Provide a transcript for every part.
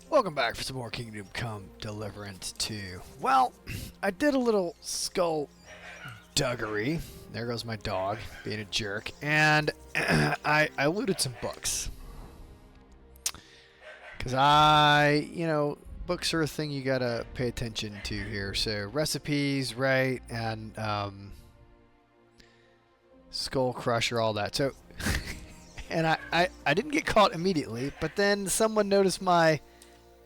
Welcome back for some more Kingdom Come Deliverance 2. Well, I did a little skull duggery. There goes my dog, being a jerk. And I looted some books. Because books are a thing you gotta pay attention to here. So, recipes, right, and Skull Crusher, all that. So, and I didn't get caught immediately, but then someone noticed my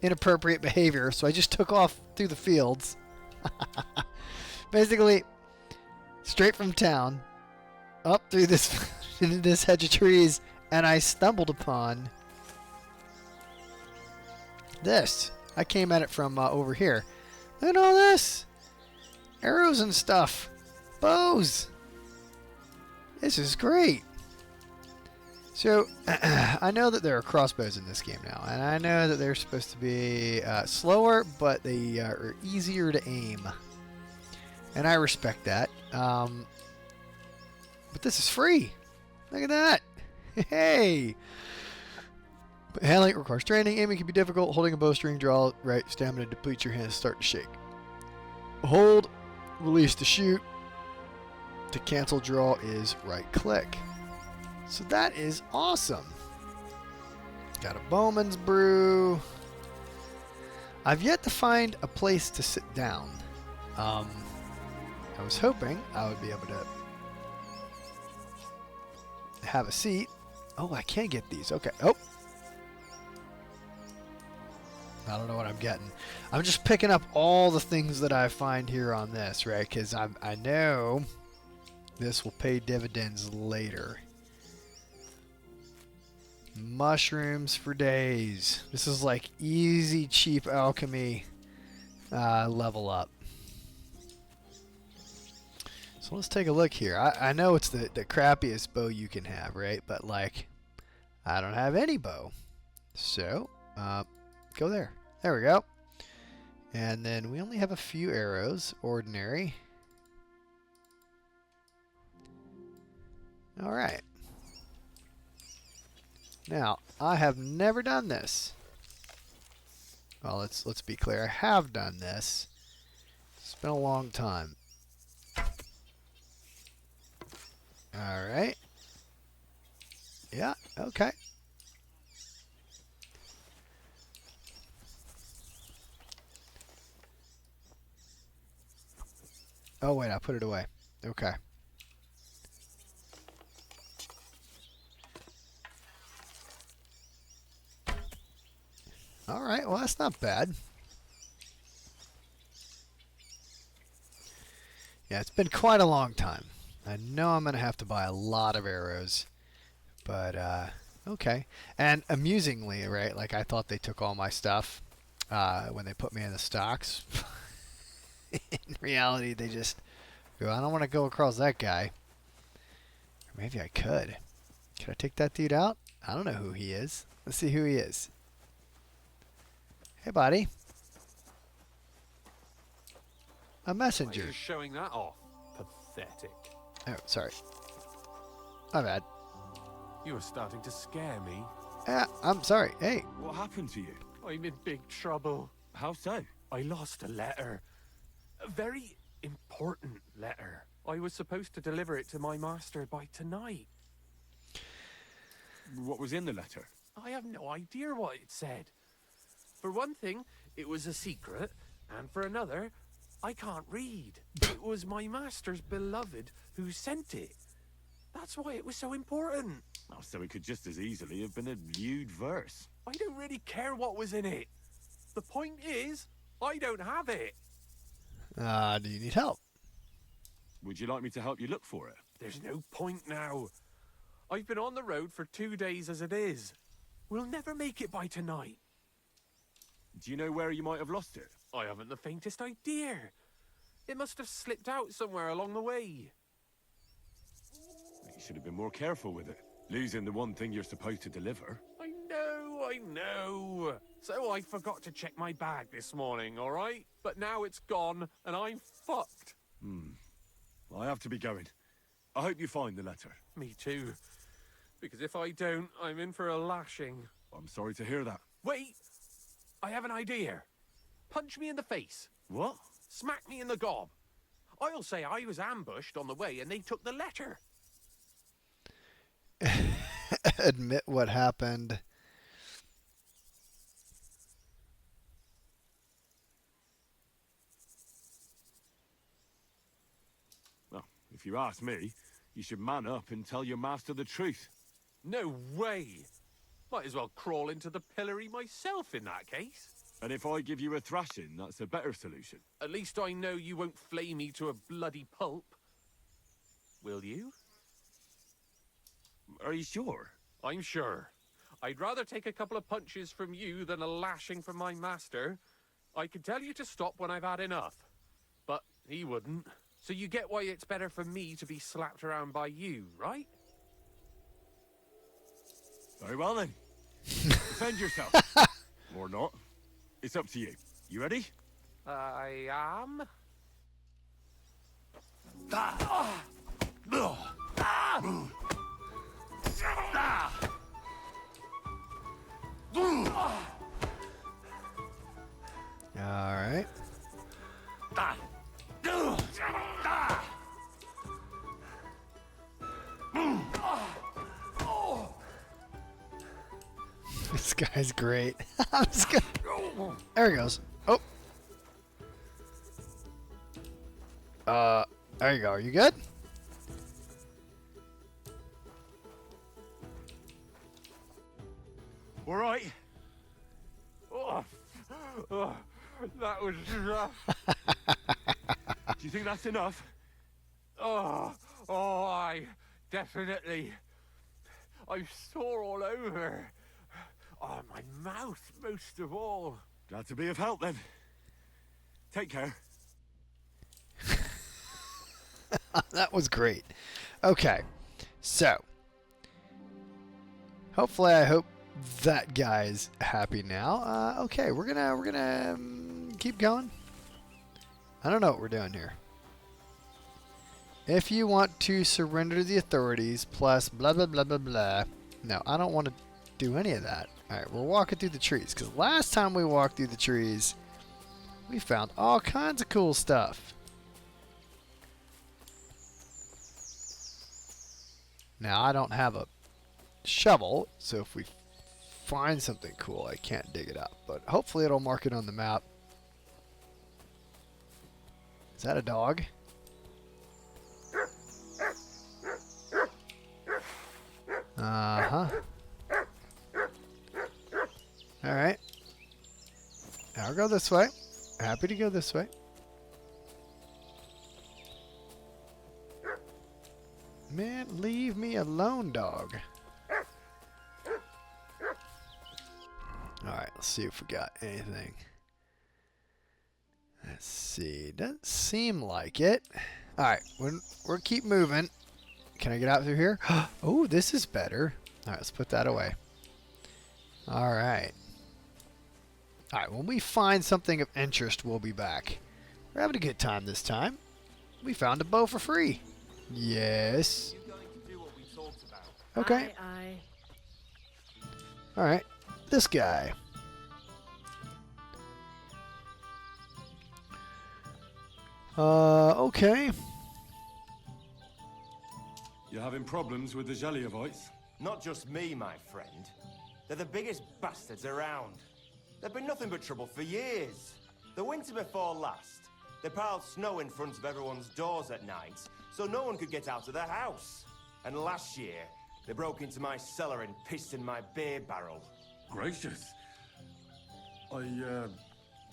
inappropriate behavior, so I just took off through the fields. Basically, straight from town, up through this into this hedge of trees, and I stumbled upon this. I came at it from over here. Look at all this! Arrows and stuff. Bows. This is great. So, I know that there are crossbows in this game now, and I know that they're supposed to be slower, but they are easier to aim. And I respect that. But this is free. Look at that. Hey! But handling requires training. Aiming can be difficult. Holding a bowstring, draw right stamina depletes your hands, start to shake. Hold, release to shoot. To cancel draw is right click. So that is awesome. Got a Bowman's Brew. I've yet to find a place to sit down. I was hoping I would be able to have a seat. Oh, I can get these. Okay. Oh. I don't know what I'm getting. I'm just picking up all the things that I find here on this, right? Because I know this will pay dividends later. Mushrooms for days. This is like easy, cheap alchemy level up. So let's take a look here. I know it's the crappiest bow you can have, right? But like, I don't have any bow. So, go there. There we go. And then we only have a few arrows. Ordinary. Alright. Now, I have never done this. Well, let's be clear. I have done this. It's been a long time. Alright. Yeah, okay. Oh, wait, I put it away. Okay. Alright, well, that's not bad. Yeah, it's been quite a long time. I know I'm going to have to buy a lot of arrows. But, okay. And amusingly, right, like I thought they took all my stuff when they put me in the stocks. In reality, they just go, I don't want to go across that guy. Or maybe I could. Could I take that dude out? I don't know who he is. Let's see who he is. Hey, buddy. A messenger. Why are you showing that off? Pathetic. Oh, sorry. My bad. You were starting to scare me. Yeah, I'm sorry. Hey. What happened to you? I'm in big trouble. How so? I lost a letter. A very important letter. I was supposed to deliver it to my master by tonight. What was in the letter? I have no idea what it said. For one thing, it was a secret, and for another, I can't read. It was my master's beloved who sent it. That's why it was so important. Oh, so it could just as easily have been a lewd verse. I don't really care what was in it. The point is, I don't have it. Do you need help? Would you like me to help you look for it? There's no point now. I've been on the road for 2 days as it is. We'll never make it by tonight. Do you know where you might have lost it? I haven't the faintest idea. It must have slipped out somewhere along the way. You should have been more careful with it. Losing the one thing you're supposed to deliver. I know. So I forgot to check my bag this morning, all right? But now it's gone, and I'm fucked. I have to be going. I hope you find the letter. Me too. Because if I don't, I'm in for a lashing. I'm sorry to hear that. Wait! I have an idea. Punch me in the face. What? Smack me in the gob. I'll say I was ambushed on the way and they took the letter. Admit what happened. Well, if you ask me, you should man up and tell your master the truth. No way. Might as well crawl into the pillory myself in that case. And if I give you a thrashing, that's a better solution. At least I know you won't flay me to a bloody pulp. Will you? Are you sure? I'm sure. I'd rather take a couple of punches from you than a lashing from my master. I could tell you to stop when I've had enough. But he wouldn't. So you get why it's better for me to be slapped around by you, right? Very well then. Defend yourself. Or not. It's up to you. You ready? I am. All right. This guy's great. I'm just gonna... There he goes. Oh. There you go. Are you good? All right. That was rough. Do you think that's enough? I definitely. I'm sore all over. Oh, my mouth most of all. Glad to be of help then. Take care. That was great. Okay, so hopefully, I hope that guy's happy now. Okay, we're gonna keep going. I don't know what we're doing here. If you want to surrender to the authorities, plus blah blah blah blah blah. No, I don't want to do any of that. All right, we're walking through the trees because last time we walked through the trees, we found all kinds of cool stuff. Now, I don't have a shovel, so if we find something cool, I can't dig it up. But hopefully it'll mark it on the map. Is that a dog? Uh-huh. Alright. I'll go this way. Happy to go this way. Man, leave me alone, dog. Alright, let's see if we got anything. Let's see. Doesn't seem like it. Alright, we'll keep moving. Can I get out through here? Oh, this is better. Alright, let's put that away. Alright. Alright, when we find something of interest, we'll be back. We're having a good time this time. We found a bow for free. Yes. Okay. Aye. Alright. This guy. Okay. You're having problems with the Jellyevites? Not just me, my friend. They're the biggest bastards around. They've been nothing but trouble for years. The winter before last, they piled snow in front of everyone's doors at night, so no one could get out of their house. And last year, they broke into my cellar and pissed in my beer barrel. Gracious. I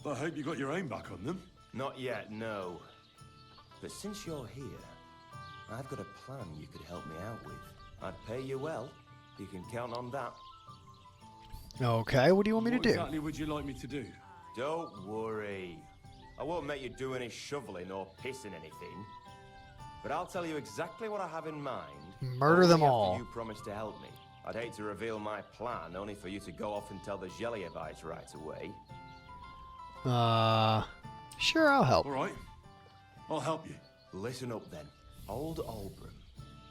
hope you got your aim back on them. Not yet, no. But since you're here, I've got a plan you could help me out with. I'd pay you well. You can count on that. Okay, what do you want me to What do? exactly would you like me to do? Don't worry. I won't make you do any shoveling or pissing anything. But I'll tell you exactly what I have in mind. Murder them only all. after you promise to help me. I'd hate to reveal my plan, only for you to go off and tell the Jellyevites right away. Sure, I'll help. All right. I'll help you. Listen up then. Old Albram,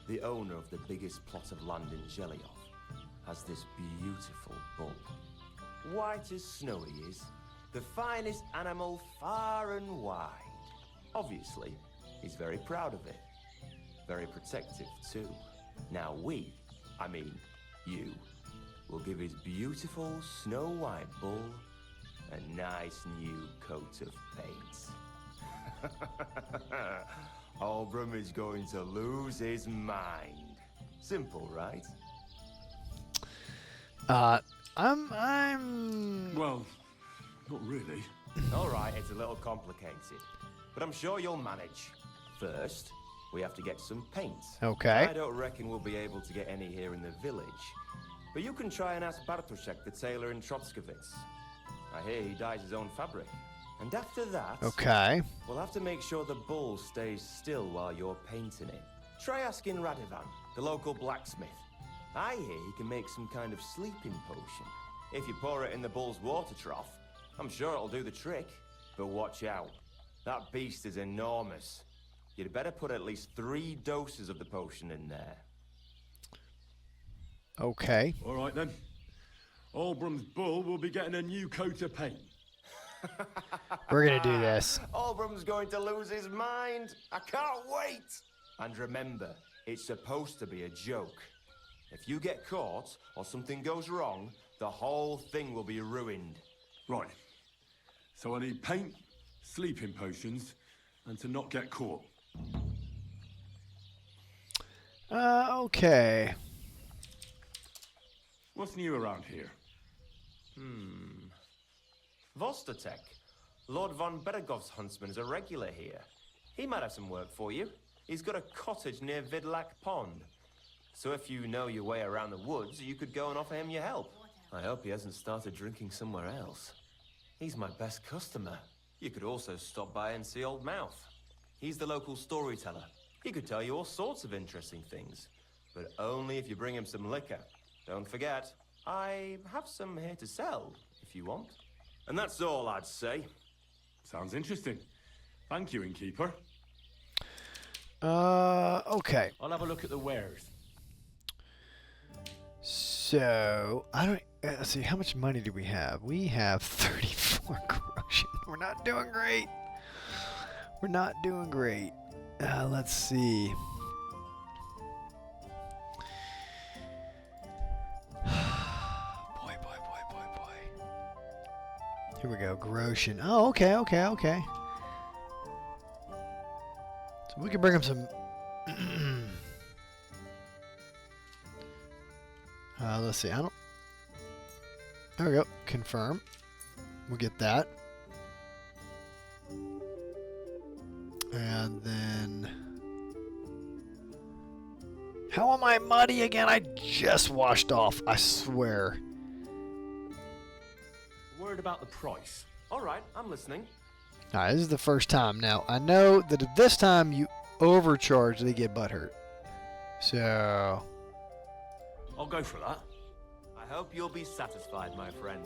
the owner of the biggest plot of land in Jellyoff, has this beautiful bull. white as snow he is. The finest animal far and wide. Obviously, he's very proud of it. Very protective, too. Now I mean you, will give his beautiful snow-white bull a nice new coat of paint. Albrum is going to lose his mind. Simple, right? I'm... Well, not really. All right, it's a little complicated, but I'm sure you'll manage. First, we have to get some paint. Okay. I don't reckon we'll be able to get any here in the village, but you can try and ask Bartoszek, the tailor in Trotskovitz. I hear he dyes his own fabric. And after that, Okay. we'll have to make sure the bull stays still while you're painting it. Try asking Radovan, the local blacksmith. I hear he can make some kind of sleeping potion. If you pour it in the bull's water trough, I'm sure it'll do the trick. But watch out. That beast is enormous. You'd better put at least 3 doses of the potion in there. Okay. All right then. Albrum's bull will be getting a new coat of paint. We're gonna do this. Albrum's going to lose his mind. I can't wait. And remember, it's supposed to be a joke. If you get caught or something goes wrong, the whole thing will be ruined. Right. So I need paint, sleeping potions, and to not get caught. Okay. What's new around here? Vostotek, Lord von Beregov's huntsman, is a regular here. He might have some work for you. He's got a cottage near Vidlak Pond. So if you know your way around the woods, you could go and offer him your help. I hope he hasn't started drinking somewhere else. He's my best customer. You could also stop by and see Old Mouth. He's the local storyteller. He could tell you all sorts of interesting things. But only if you bring him some liquor. Don't forget, I have some here to sell, if you want. And that's all I'd say. Sounds interesting. Thank you, innkeeper. Okay. I'll have a look at the wares. So, I don't... let's see, how much money do we have? We have 34 corrosion. We're not doing great. We're not doing great. Let's see. Boy. Here we go, corrosion. Oh, okay. So we can bring him some... let's see, I don't... There we go, confirm. We'll get that. And then... How am I muddy again? I just washed off, I swear. Word about the price. All right, I'm listening. Alright, this is the first time. Now, I know that if this time you overcharge, they get butthurt. So... I'll go for that. I hope you'll be satisfied, my friend.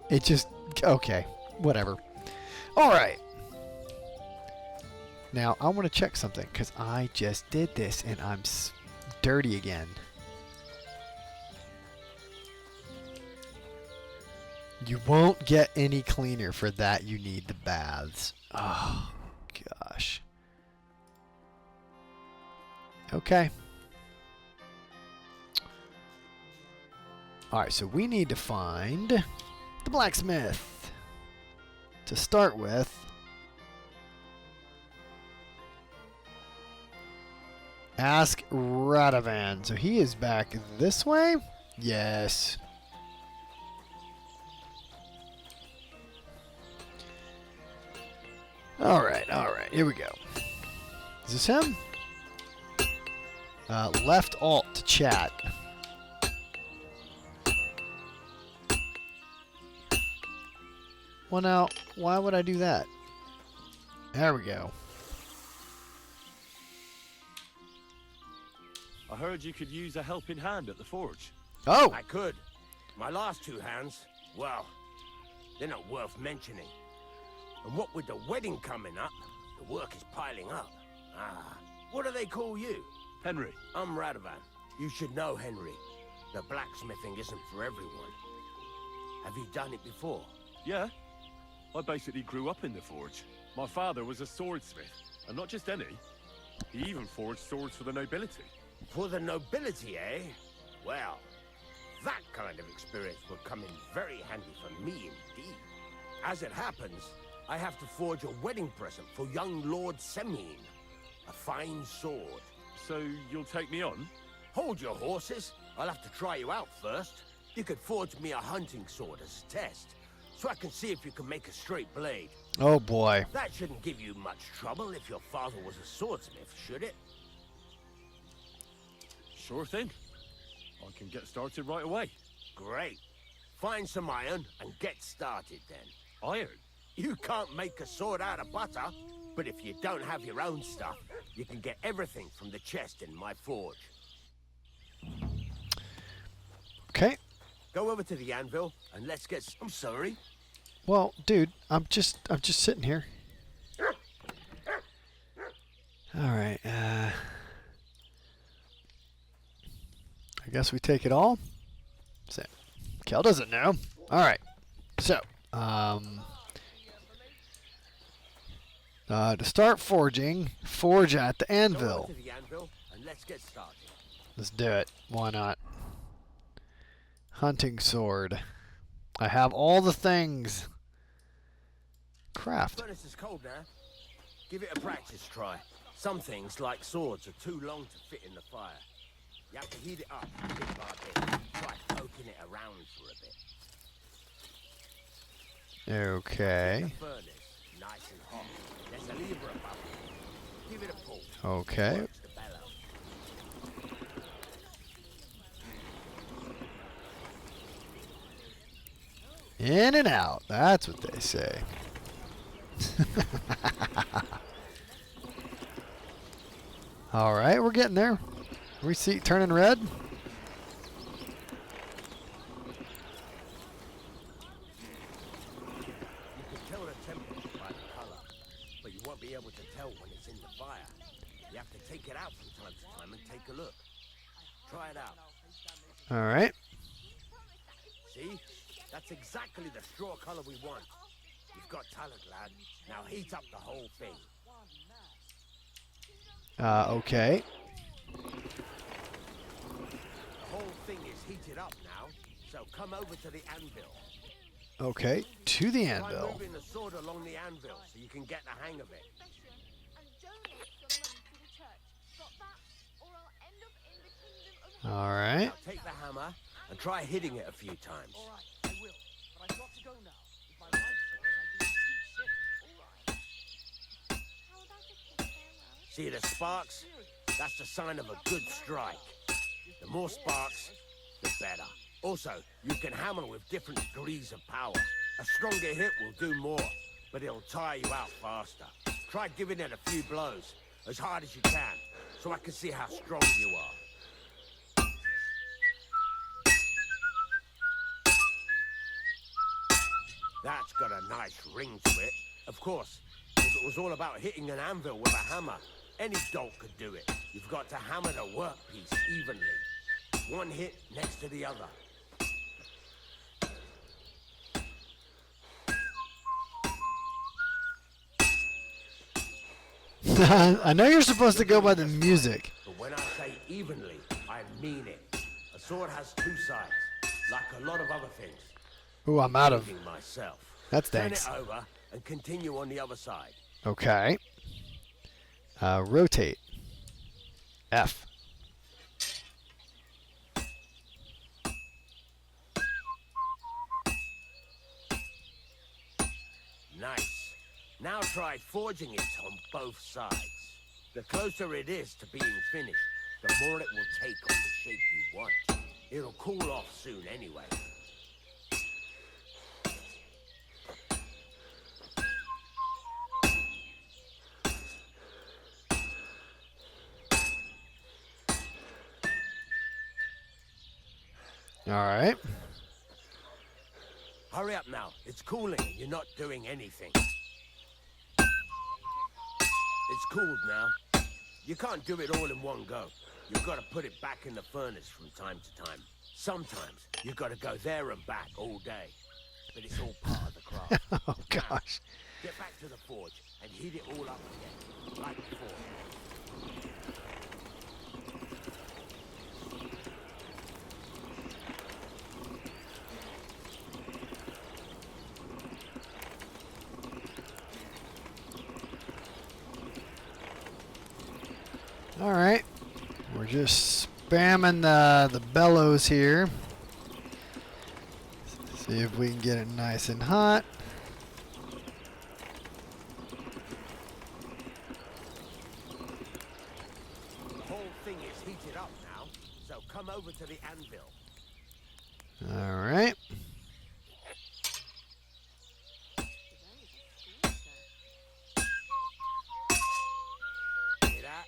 It just... Okay, whatever. Alright. Now, I want to check something, because I just did this, and I'm dirty again. You won't get any cleaner. For that, you need the baths. Oh, gosh. Okay. Alright, so we need to find the blacksmith. To start with, ask Radovan. So he is back this way? Yes. Alright, here we go. Is this him? Left alt to chat. Well now, why would I do that? There we go. I heard you could use a helping hand at the forge. Oh! I could. My last 2 hands, well, they're not worth mentioning. And what with the wedding coming up, the work is piling up. What do they call you? Henry. I'm Radovan. You should know Henry. The blacksmithing isn't for everyone. Have you done it before? Yeah. I basically grew up in the forge. My father was a swordsmith, and not just any. He even forged swords for the nobility. For the nobility, eh? Well, that kind of experience will come in very handy for me indeed. As it happens, I have to forge a wedding present for young Lord Semine. A fine sword. So you'll take me on? Hold your horses. I'll have to try you out first. You could forge me a hunting sword as a test, so I can see if you can make a straight blade. Oh boy. That shouldn't give you much trouble if your father was a swordsmith, should it? Sure thing. I can get started right away. Great. Find some iron and get started then. Iron? You can't make a sword out of butter, but if you don't have your own stuff, you can get everything from the chest in my forge. Okay. Go over to the anvil and let's get... I'm sorry. Well, dude, I'm just sitting here. All right. I guess we take it all. So, Kel doesn't know. All right. So, to start forging, forge at the Go anvil. over to the anvil and let's get started. Let's do it. Why not? Hunting sword. I have all the things. Craft. The furnace is cold now. Give it a practice try. Some things, like swords, are too long to fit in the fire. You have to heat it up bit by bit. Try poking it around for a bit. Okay. The furnace, nice and hot. There's a lever above it. Give it a pull. Okay. Works the bellow. In and out. That's what they say. All right, we're getting there. We see it turning red. You can tell the temperature by the color, but you won't be able to tell when it's in the fire. You have to take it out from time to time and take a look. Try it out. All right. See? That's exactly the straw color we want. You've got talent, lad. Now heat up the whole thing. Okay. The whole thing is heated up now, so come over to the anvil. Okay. To the Try anvil. moving the sword along the anvil so you can get the hang of it. All right. Now take the hammer and try hitting it a few times. See the sparks? That's the sign of a good strike. The more sparks, the better. Also, you can hammer with different degrees of power. A stronger hit will do more, but it'll tire you out faster. Try giving it a few blows, as hard as you can, so I can see how strong you are. That's got a nice ring to it. Of course, if it was all about hitting an anvil with a hammer, any dolt could do it. You've got to hammer the workpiece evenly. One hit next to the other. I know you're supposed to go by the music. But when I say evenly, I mean it. A sword has two sides, like a lot of other things. Ooh, I'm out of. Including myself. That Turn stinks. it over and continue on the other side. Okay. Rotate. F. Nice. Now try forging it on both sides. The closer it is to being finished, the more it will take on the shape you want. It'll cool off soon anyway. All right. Hurry up now. It's cooling and you're not doing anything. It's cooled now. You can't do it all in one go. You've got to put it back in the furnace from time to time. Sometimes you've got to go there and back all day. but it's all part of the craft. Oh, gosh. Get back to the forge and heat it all up again, like before. All right. We're just spamming the bellows here. See if we can get it nice and hot. The whole thing is heated up now, so come over to the anvil. All right. Hear that?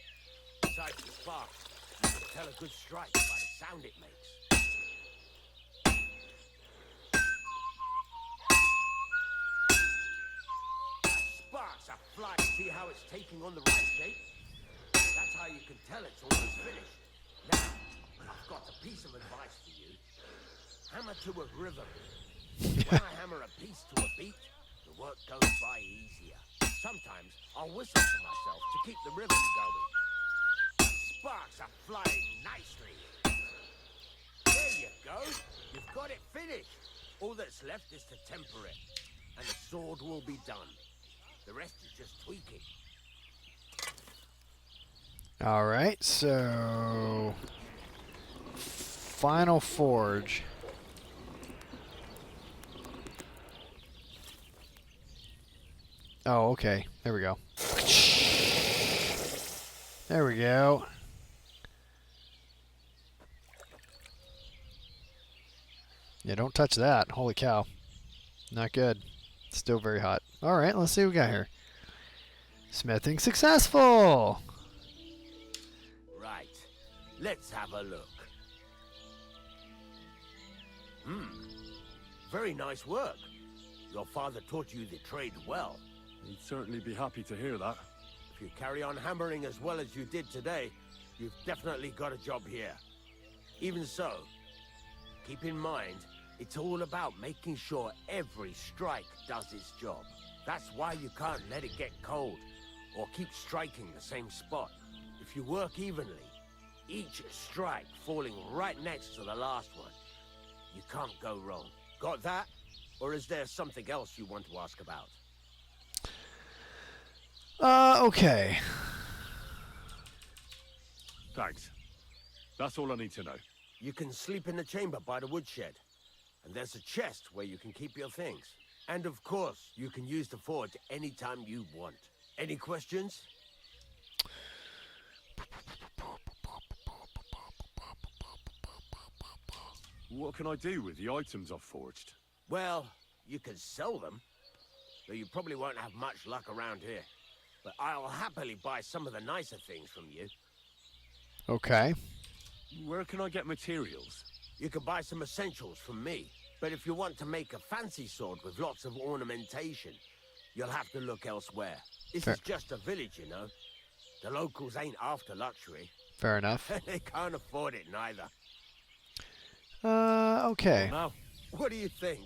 Besides the sparks, you can tell a good strike by the sound it makes. Sparks are flying. See how it's taking on the right shape? That's how you can tell it's almost finished. Now, I've got a piece of advice for you. Hammer to a rhythm. When I hammer a piece to a beat, the work goes by easier. Sometimes I'll whistle to myself to keep the rhythm going. Sparks are flying nicely. There you go. You've got it finished. All that's left is to temper it, and the sword will be done. The rest is just tweaking. All right. So, final forge. Oh, okay. There we go. There we go. Yeah, don't touch that. Holy cow. Not good. Still very hot. All right, let's see what we got here. Smithing successful. Right. Let's have a look. Very nice work. Your father taught you the trade well. He'd certainly be happy to hear that. If you carry on hammering as well as you did today, you've definitely got a job here. Even so, keep in mind, it's all about making sure every strike does its job. That's why you can't let it get cold, or keep striking the same spot. If you work evenly, each strike falling right next to the last one, you can't go wrong. Got that? Or is there something else you want to ask about? Okay. Thanks. That's all I need to know. You can sleep in the chamber by the woodshed. And there's a chest where you can keep your things. And of course, you can use the forge anytime you want. Any questions? What can I do with the items I've forged? Well, you can sell them. Though you probably won't have much luck around here. But I'll happily buy some of the nicer things from you. Okay. Where can I get materials? You can buy some essentials from me. But if you want to make a fancy sword with lots of ornamentation, you'll have to look elsewhere. This Fair. is just a village, you know. The locals ain't after luxury. Fair enough. They can't afford it neither. Okay. Now, What do you think?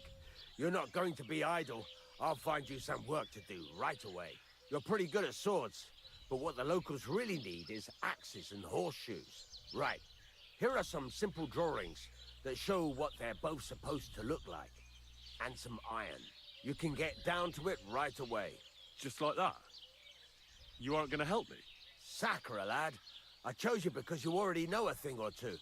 You're not going to be idle. I'll find you some work to do right away. You're pretty good at swords, but what the locals really need is axes and horseshoes. Right. Here are some simple drawings that show what they're both supposed to look like. And some iron. You can get down to it right away. just like that. You aren't going to help me? Sacre, lad. I chose you because you already know a thing or two.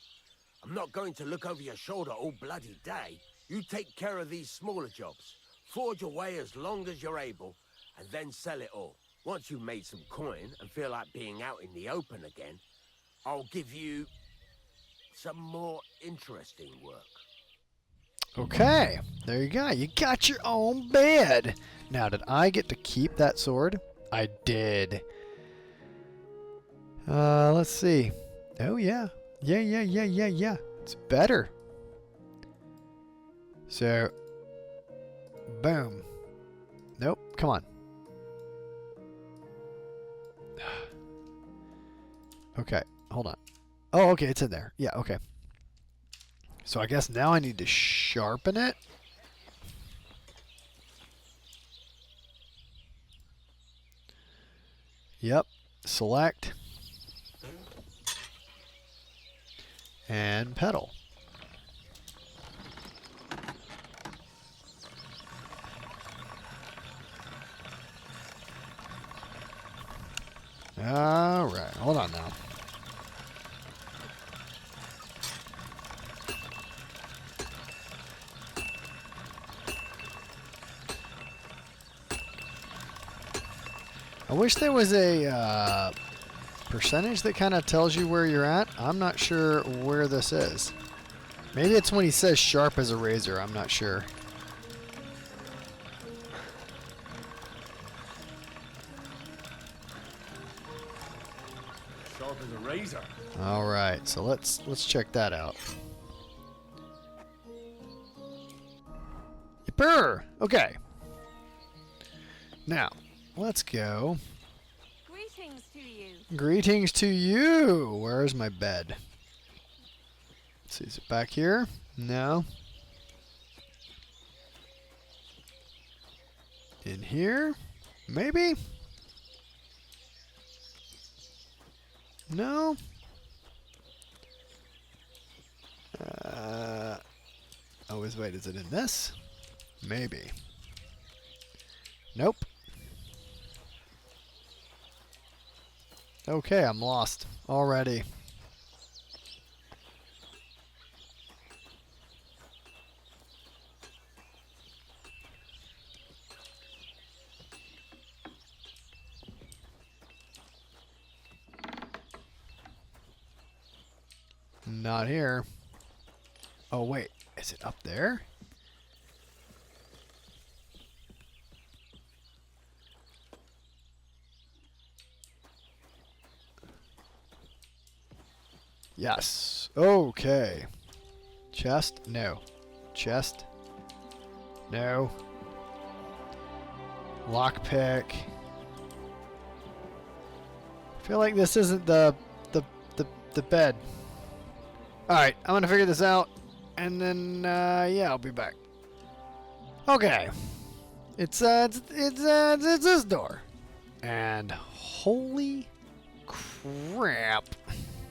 I'm not going to look over your shoulder all bloody day. You take care of these smaller jobs. Forge away as long as you're able, and then sell it all. Once you've made some coin and feel like being out in the open again, I'll give you some more interesting work. Okay, there you go. You got your own bed. Now, did I get to keep that sword? I did. Let's see. Oh, yeah. Yeah. It's better. So, boom. Nope, come on. Okay, hold on. Oh, okay, it's in there. Yeah, okay. So I guess now I need to sharpen it. Yep. Select. And pedal. All right. Hold on now. I wish there was a percentage that kind of tells you where you're at. I'm not sure where this is. Maybe it's when he says sharp as a razor. I'm not sure. Sharp as a razor. All right, so let's check that out. Yipper! Okay. Now, let's go. Greetings to you. Greetings to you. Where's my bed? Let's see, is it back here? No. In here? Maybe? No? Oh, wait, is it in this? Maybe. Nope. Okay, I'm lost already. Not here. Oh, wait. Is it up there? Yes. Okay. Chest? No. Chest? No. Lockpick. I feel like this isn't the bed. Alright, I'm gonna figure this out. And then, yeah, I'll be back. Okay. It's this door. And holy crap.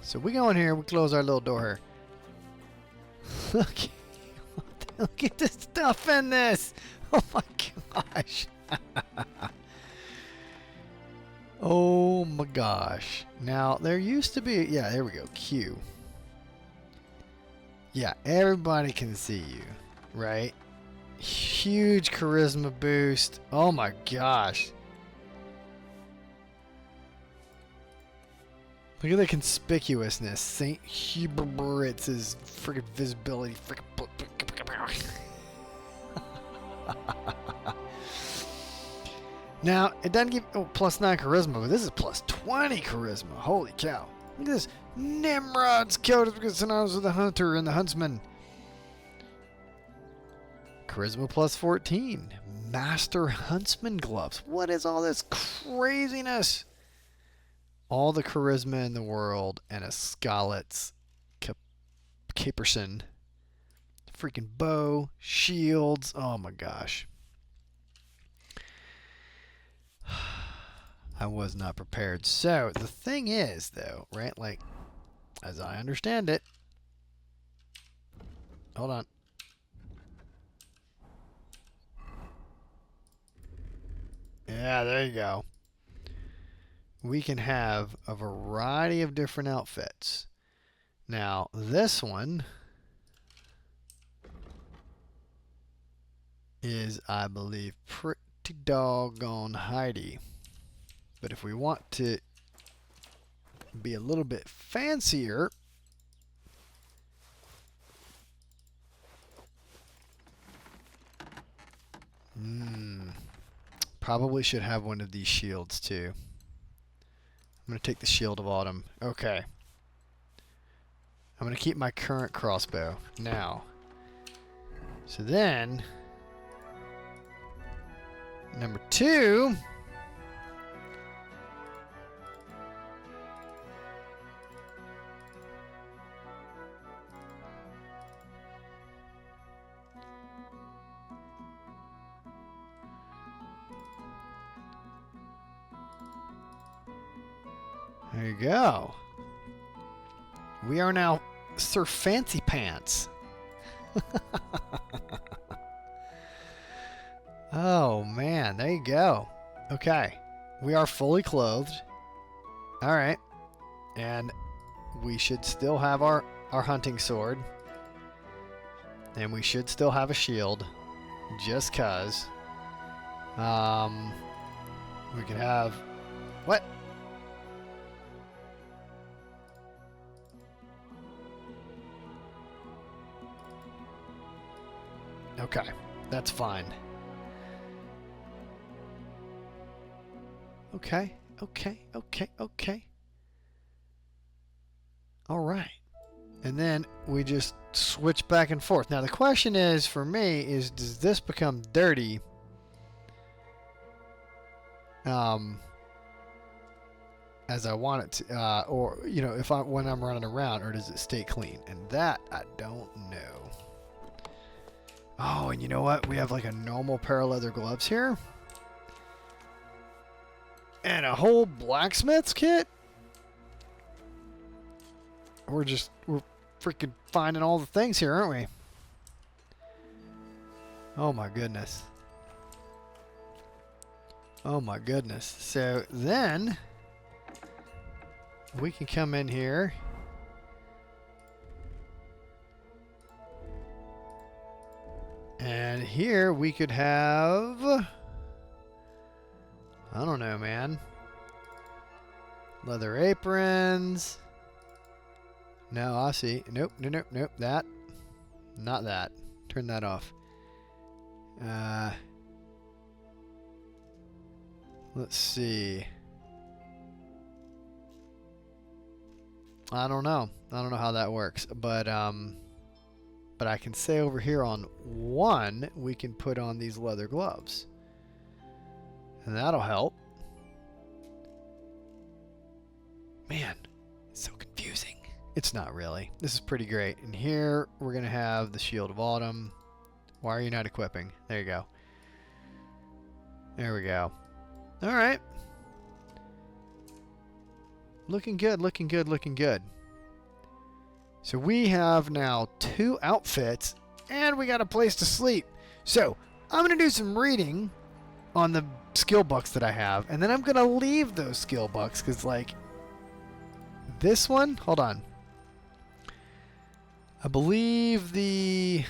So we go in here, we close our little door here. Look at the stuff in this. Oh my gosh. Oh my gosh. Now, there used to be, yeah, there we go, Q. Yeah, everybody can see you, right? Huge charisma boost. Oh my gosh. Look at the conspicuousness. St. Hubert's freaking visibility. Now, it doesn't give +9 charisma, but this is +20 charisma. Holy cow. Look at this. Nimrod's killed because synonymous with the hunter and the huntsman. Charisma +14. Master huntsman gloves. What is all this craziness? All the charisma in the world and a Scarlet's caperson. Freaking bow, shields. Oh my gosh. I was not prepared. So the thing is, though, right? Like, as I understand it. Hold on. Yeah, there you go. We can have a variety of different outfits. Now, this one is, I believe, pretty doggone Heidi. But if we want to be a little bit fancier, probably should have one of these shields too. I'm going to take the Shield of Autumn. Okay. I'm going to keep my current crossbow. Now. So then, number 2. There you go. We are now Sir Fancy Pants. Oh, man. There you go. Okay. We are fully clothed. All right. And we should still have our hunting sword. And we should still have a shield. Just cause. We can have... What? Okay. That's fine. Okay. Okay. All right. And then we just switch back and forth. Now the question is, for me, is does this become dirty? As I want it to, or you know, when I'm running around, or does it stay clean? And that I don't know. Oh, and you know what? We have like a normal pair of leather gloves here, and a whole blacksmith's kit. We're freaking finding all the things here, aren't we? Oh my goodness. Oh my goodness. So then we can come in here and here we could have, I don't know, man. Leather aprons. No, I see. Nope. That. Not that. Turn that off. Let's see. I don't know. I don't know how that works, but I can say over here on one, we can put on these leather gloves. And that'll help. Man, it's so confusing. It's not really. This is pretty great. And here we're going to have the Shield of Autumn. Why are you not equipping? There you go. There we go. All right. Looking good, looking good, looking good. So we have now 2 outfits and we got a place to sleep. So I'm going to do some reading on the skill books that I have. And then I'm going to leave those skill books because like this one, hold on. I believe the,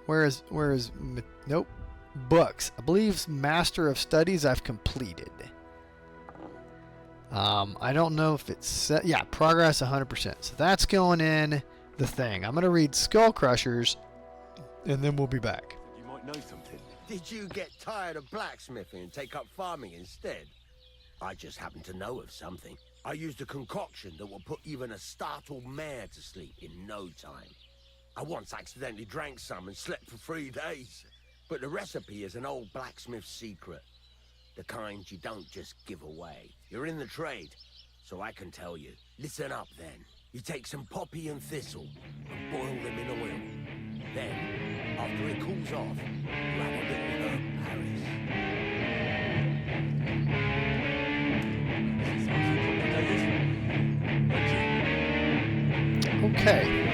where is, nope, books. I believe Master of Studies I've completed. I don't know if it's set, yeah, progress 100%. So that's going in the thing. I'm going to read Skull Crushers and then we'll be back. You might know something. Did you get tired of blacksmithing and take up farming instead? I just happen to know of something. I used a concoction that will put even a startled mare to sleep in no time. I once accidentally drank some and slept for 3 days. But the recipe is an old blacksmith's secret. The kind you don't just give away. You're in the trade, so I can tell you. Listen up then. You take some poppy and thistle and boil them in oil. Then, after it cools off, you add a little herb Paris. Okay.